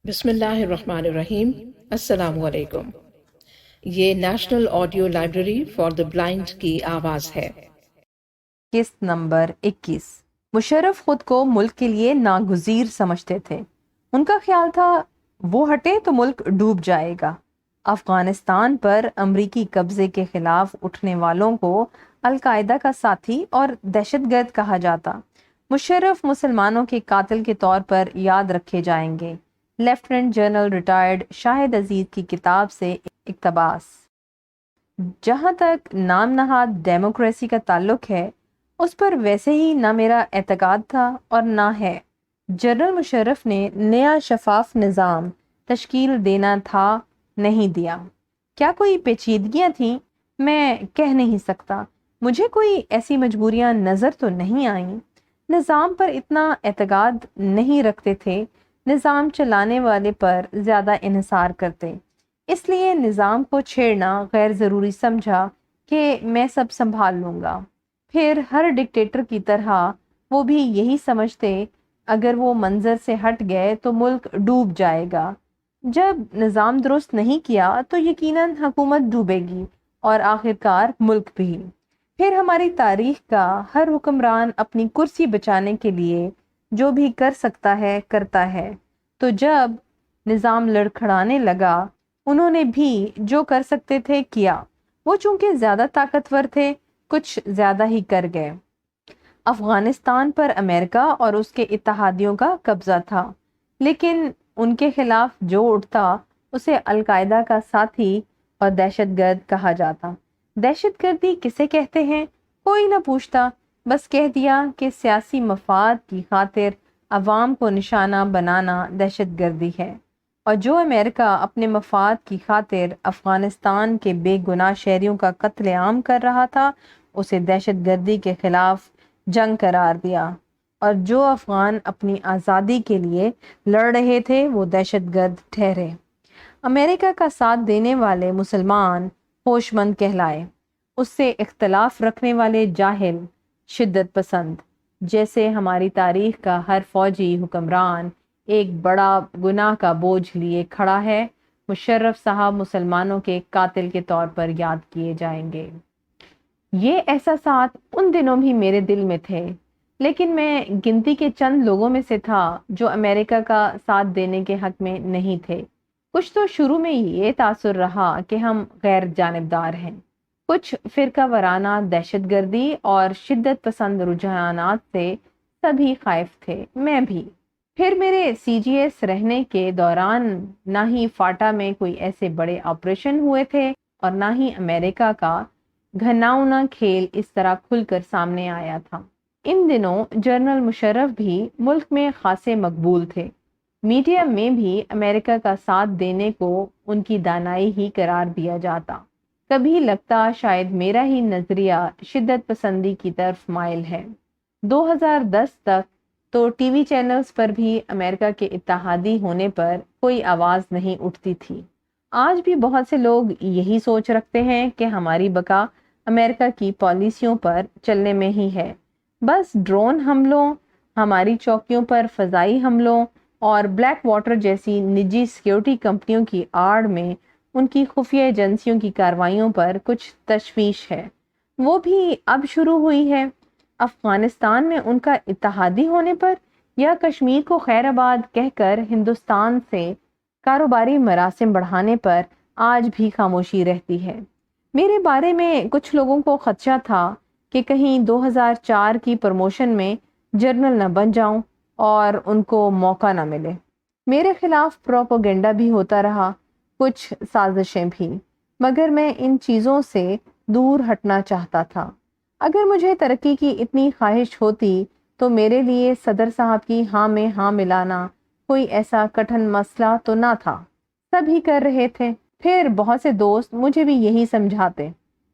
بسم اللہ الرحمن الرحیم۔ السلام علیکم۔ یہ national audio library for the blind کی آواز ہے۔ قسط نمبر 21۔ مشرف خود کو ملک کے لیے ناگزیر سمجھتے تھے۔ ان کا خیال تھا وہ ہٹے تو ملک ڈوب جائے گا۔ افغانستان پر امریکی قبضے کے خلاف اٹھنے والوں کو القاعدہ کا ساتھی اور دہشت گرد کہا جاتا۔ مشرف مسلمانوں کے قاتل کے طور پر یاد رکھے جائیں گے۔ لیفٹیننٹ جنرل ریٹائرڈ شاہد عزیز کی کتاب سے اقتباس۔ جہاں تک نام نہاد ڈیموکریسی کا تعلق ہے، اس پر ویسے ہی نہ میرا اعتقاد تھا اور نہ ہے۔ جنرل مشرف نے نیا شفاف نظام تشکیل دینا تھا، نہیں دیا۔ کیا کوئی پیچیدگیاں تھیں؟ میں کہہ نہیں سکتا۔ مجھے کوئی ایسی مجبوریاں نظر تو نہیں آئیں۔ نظام پر اتنا اعتقاد نہیں رکھتے تھے، نظام چلانے والے پر زیادہ انحصار کرتے۔ اس لیے نظام کو چھیڑنا غیر ضروری سمجھا کہ میں سب سنبھال لوں گا۔ پھر ہر ڈکٹیٹر کی طرح وہ بھی یہی سمجھتے اگر وہ منظر سے ہٹ گئے تو ملک ڈوب جائے گا۔ جب نظام درست نہیں کیا تو یقیناً حکومت ڈوبے گی اور آخرکار ملک بھی۔ پھر ہماری تاریخ کا ہر حکمران اپنی کرسی بچانے کے لیے جو بھی کر سکتا ہے کرتا ہے۔ تو جب نظام لڑکھڑانے لگا، انہوں نے بھی جو کر سکتے تھے کیا۔ وہ چونکہ زیادہ طاقتور تھے، کچھ زیادہ ہی کر گئے۔ افغانستان پر امریکہ اور اس کے اتحادیوں کا قبضہ تھا، لیکن ان کے خلاف جو اٹھتا اسے القاعدہ کا ساتھی اور دہشت گرد کہا جاتا۔ دہشت گردی کسے کہتے ہیں؟ کوئی نہ پوچھتا، بس کہہ دیا کہ سیاسی مفاد کی خاطر عوام کو نشانہ بنانا دہشت گردی ہے۔ اور جو امریکہ اپنے مفاد کی خاطر افغانستان کے بے گناہ شہریوں کا قتل عام کر رہا تھا، اسے دہشت گردی کے خلاف جنگ قرار دیا، اور جو افغان اپنی آزادی کے لیے لڑ رہے تھے وہ دہشت گرد ٹھہرے۔ امریکہ کا ساتھ دینے والے مسلمان ہوش مند کہلائے، اس سے اختلاف رکھنے والے جاہل، شدت پسند۔ جیسے ہماری تاریخ کا ہر فوجی حکمران ایک بڑا گناہ کا بوجھ لیے کھڑا ہے، مشرف صاحب مسلمانوں کے قاتل کے طور پر یاد کیے جائیں گے۔ یہ احساسات ان دنوں بھی میرے دل میں تھے، لیکن میں گنتی کے چند لوگوں میں سے تھا جو امریکہ کا ساتھ دینے کے حق میں نہیں تھے۔ کچھ تو شروع میں یہ تاثر رہا کہ ہم غیر جانبدار ہیں۔ کچھ فرقہ وارانہ دہشت گردی اور شدت پسند رجحانات سے سبھی خائف تھے، میں بھی۔ پھر میرے سی جی ایس رہنے کے دوران نہ ہی فاٹا میں کوئی ایسے بڑے آپریشن ہوئے تھے اور نہ ہی امریکہ کا گھناؤنا کھیل اس طرح کھل کر سامنے آیا تھا۔ ان دنوں جنرل مشرف بھی ملک میں خاصے مقبول تھے۔ میڈیا میں بھی امریکہ کا ساتھ دینے کو ان کی دانائی ہی قرار دیا جاتا۔ کبھی لگتا شاید میرا ہی نظریہ شدت پسندی کی طرف مائل ہے۔ 2010 تک تو ٹی وی چینلز پر بھی امریکہ کے اتحادی ہونے پر کوئی آواز نہیں اٹھتی تھی۔ آج بھی بہت سے لوگ یہی سوچ رکھتے ہیں کہ ہماری بقا امریکہ کی پالیسیوں پر چلنے میں ہی ہے۔ بس ڈرون حملوں، ہماری چوکیوں پر فضائی حملوں اور بلیک واٹر جیسی نجی سیکیورٹی کمپنیوں کی آڑ میں ان کی خفیہ ایجنسیوں کی کارروائیوں پر کچھ تشویش ہے۔ وہ بھی اب شروع ہوئی ہے۔ افغانستان میں ان کا اتحادی ہونے پر یا کشمیر کو خیر آباد کہہ کر ہندوستان سے کاروباری مراسم بڑھانے پر آج بھی خاموشی رہتی ہے۔ میرے بارے میں کچھ لوگوں کو خدشہ تھا کہ کہیں 2004 کی پروموشن میں جنرل نہ بن جاؤں اور ان کو موقع نہ ملے۔ میرے خلاف پروپیگنڈا بھی ہوتا رہا، کچھ سازشیں بھی، مگر میں ان چیزوں سے دور ہٹنا چاہتا تھا۔ اگر مجھے ترقی کی اتنی خواہش ہوتی تو میرے لیے صدر صاحب کی ہاں میں ہاں ملانا کوئی ایسا کٹھن مسئلہ تو نہ تھا۔ سب ہی کر رہے تھے۔ پھر بہت سے دوست مجھے بھی یہی سمجھاتے،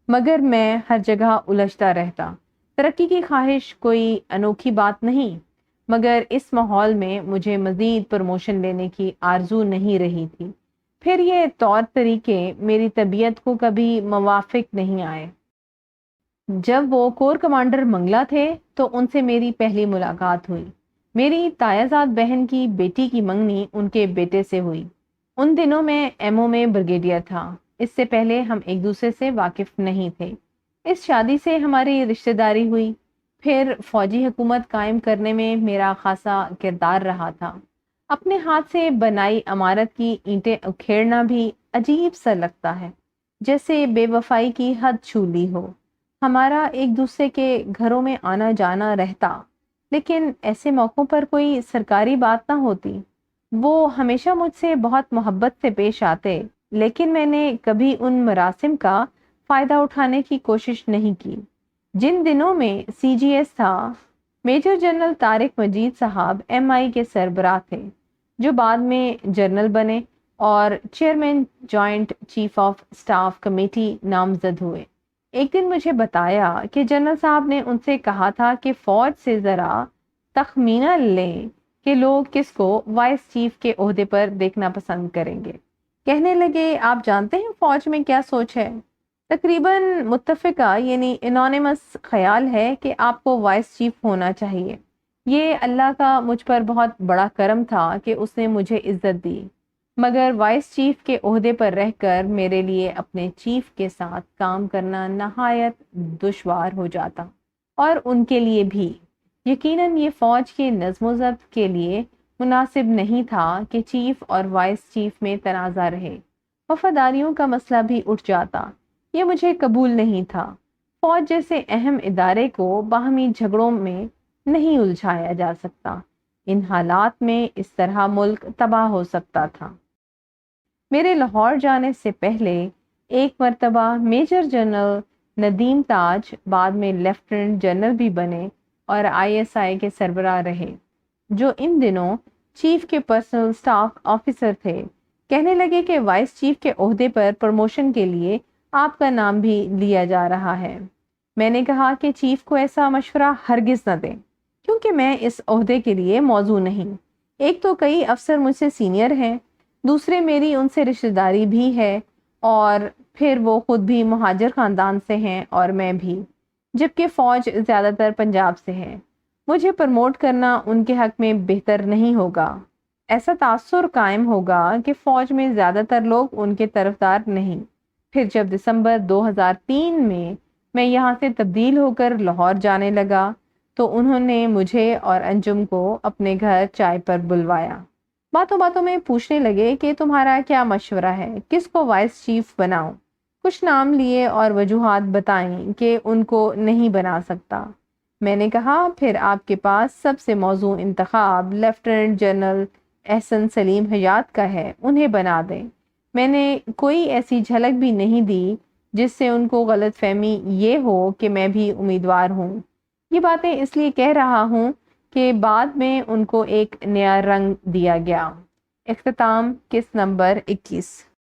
مگر میں ہر جگہ الجھتا رہتا۔ ترقی کی خواہش کوئی انوکھی بات نہیں، مگر اس ماحول میں مجھے مزید پروموشن لینے کی آرزو نہیں رہی تھی۔ پھر یہ طور طریقے میری طبیعت کو کبھی موافق نہیں آئے۔ جب وہ کور کمانڈر منگلا تھے تو ان سے میری پہلی ملاقات ہوئی۔ میری تایازاد بہن کی بیٹی کی منگنی ان کے بیٹے سے ہوئی۔ ان دنوں میں ایم او میں بریگیڈیئر تھا۔ اس سے پہلے ہم ایک دوسرے سے واقف نہیں تھے۔ اس شادی سے ہماری رشتہ داری ہوئی۔ پھر فوجی حکومت قائم کرنے میں میرا خاصا کردار رہا تھا۔ اپنے ہاتھ سے بنائی عمارت کی اینٹیں اکھیڑنا بھی عجیب سا لگتا ہے، جیسے بے وفائی کی حد چھو لی ہو۔ ہمارا ایک دوسرے کے گھروں میں آنا جانا رہتا، لیکن ایسے موقعوں پر کوئی سرکاری بات نہ ہوتی۔ وہ ہمیشہ مجھ سے بہت محبت سے پیش آتے، لیکن میں نے کبھی ان مراسم کا فائدہ اٹھانے کی کوشش نہیں کی۔ جن دنوں میں سی جی ایس تھا، میجر جنرل طارق مجید صاحب ایم آئی کے سربراہ تھے، جو بعد میں جنرل بنے اور chairman joint chief of staff committee نامزد ہوئے۔ ایک دن مجھے بتایا کہ جنرل صاحب نے ان سے کہا تھا کہ فوج سے ذرا تخمینہ لیں کہ لوگ کس کو وائس چیف کے عہدے پر دیکھنا پسند کریں گے۔ کہنے لگے، آپ جانتے ہیں فوج میں کیا سوچ ہے؟ تقریباً متفقہ یعنی انانیمس خیال ہے کہ آپ کو وائس چیف ہونا چاہیے۔ یہ اللہ کا مجھ پر بہت بڑا کرم تھا کہ اس نے مجھے عزت دی، مگر وائس چیف کے عہدے پر رہ کر میرے لیے اپنے چیف کے ساتھ کام کرنا نہایت دشوار ہو جاتا، اور ان کے لیے بھی۔ یقیناً یہ فوج کے نظم و ضبط کے لیے مناسب نہیں تھا کہ چیف اور وائس چیف میں تنازع رہے۔ وفاداریوں کا مسئلہ بھی اٹھ جاتا۔ یہ مجھے قبول نہیں تھا۔ فوج جیسے اہم ادارے کو باہمی جھگڑوں میں نہیں الجھایا جا سکتا۔ ان حالات میں اس طرح ملک تباہ ہو سکتا تھا۔ میرے لاہور جانے سے پہلے ایک مرتبہ میجر جنرل ندیم تاج بعد میں لیفٹیننٹ جنرل بھی بنے اور آئی ایس آئی کے سربراہ رہے، جو ان دنوں چیف کے پرسنل سٹاف آفیسر تھے، کہنے لگے کہ وائس چیف کے عہدے پر پروموشن کے لیے آپ کا نام بھی لیا جا رہا ہے۔ میں نے کہا کہ چیف کو ایسا مشورہ ہرگز نہ دیں، کیونکہ میں اس عہدے کے لیے موزوں نہیں۔ ایک تو کئی افسر مجھ سے سینئر ہیں، دوسرے میری ان سے رشتہ داری بھی ہے، اور پھر وہ خود بھی مہاجر خاندان سے ہیں اور میں بھی، جبکہ فوج زیادہ تر پنجاب سے ہے۔ مجھے پروموٹ کرنا ان کے حق میں بہتر نہیں ہوگا۔ ایسا تاثر قائم ہوگا کہ فوج میں زیادہ تر لوگ ان کے طرفدار نہیں۔ پھر جب دسمبر 2003 میں یہاں سے تبدیل ہو کر لاہور جانے لگا، تو انہوں نے مجھے اور انجم کو اپنے گھر چائے پر بلوایا۔ باتوں باتوں میں پوچھنے لگے کہ تمہارا کیا مشورہ ہے، کس کو وائس چیف بناؤں؟ کچھ نام لیے اور وجوہات بتائیں کہ ان کو نہیں بنا سکتا۔ میں نے کہا، پھر آپ کے پاس سب سے موزوں انتخاب لیفٹیننٹ جنرل احسن سلیم حیات کا ہے، انہیں بنا دیں۔ میں نے کوئی ایسی جھلک بھی نہیں دی جس سے ان کو غلط فہمی یہ ہو کہ میں بھی امیدوار ہوں۔ یہ باتیں اس لیے کہہ رہا ہوں کہ بعد میں ان کو ایک نیا رنگ دیا گیا۔ اختتام قسط نمبر 21۔